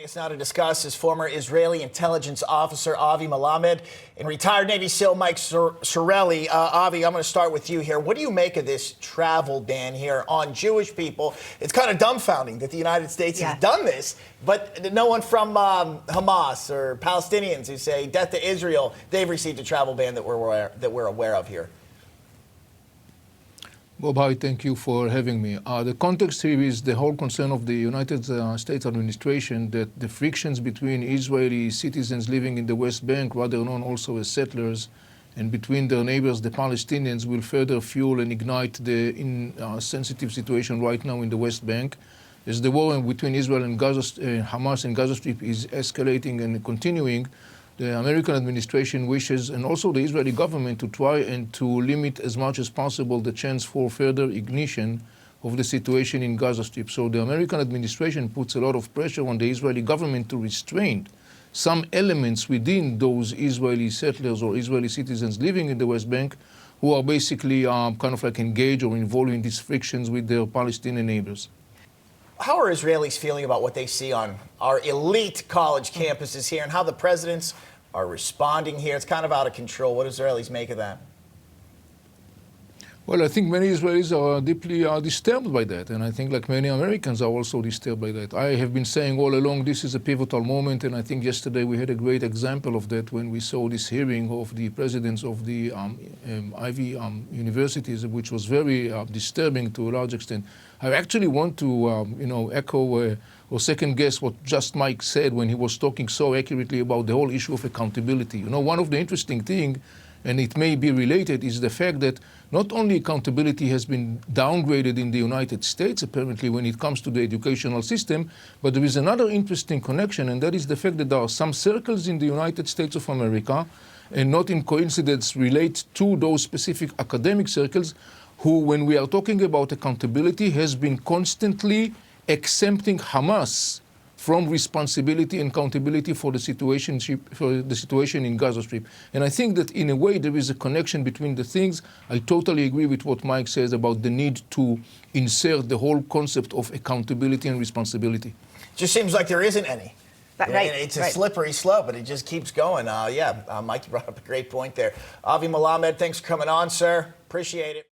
It's now to discuss is former Israeli intelligence officer Avi Melamed and retired Navy SEAL Mike Sorelli. Avi, I'm going to start with you here. What do you make of this travel ban here on Jewish people? It's kind of dumbfounding that the United States has done this, but no one from Hamas or Palestinians who say death to Israel, they've received a travel ban that we're aware of here. Bob, hi, thank you for having me. The context here is the whole concern of the United States administration that the frictions between Israeli citizens living in the West Bank, rather known also as settlers, and between their neighbors, the Palestinians, will further fuel and ignite the sensitive situation right now in the West Bank. As the war between Israel and Hamas and Gaza Strip is escalating and continuing, the American administration wishes, and also the Israeli government, to try and to limit as much as possible the chance for further ignition of the situation in Gaza Strip. So the American administration puts a lot of pressure on the Israeli government to restrain some elements within those Israeli settlers or Israeli citizens living in the West Bank who are basically kind of like engaged or involved in these frictions with their Palestinian neighbors. How are Israelis feeling about what they see on our elite college campuses here and how the presidents are responding here? It's kind of out of control. What do Israelis make of that? Well, I think many Israelis are deeply disturbed by that, and I think like many Americans are also disturbed by that. I have been saying all along this is a pivotal moment, and I think yesterday we had a great example of that when we saw this hearing of the presidents of the Ivy universities, which was very disturbing to a large extent. I actually want to echo or second guess what just Mike said when he was talking so accurately about the whole issue of accountability. You know, one of the interesting things, and it may be related, is the fact that not only accountability has been downgraded in the United States, apparently, when it comes to the educational system, but there is another interesting connection, and that is the fact that there are some circles in the United States of America, and not in coincidence relate to those specific academic circles, who, when we are talking about accountability, has been constantly exempting Hamas from responsibility and accountability for the situation in Gaza Strip. And I think that in a way there is a connection between the things. I totally agree with what Mike says about the need to insert the whole concept of accountability and responsibility. Just seems like there isn't any. Right. It's a slippery slope, but it just keeps going. Mike, you brought up a great point there. Avi Melamed, thanks for coming on, sir. Appreciate it.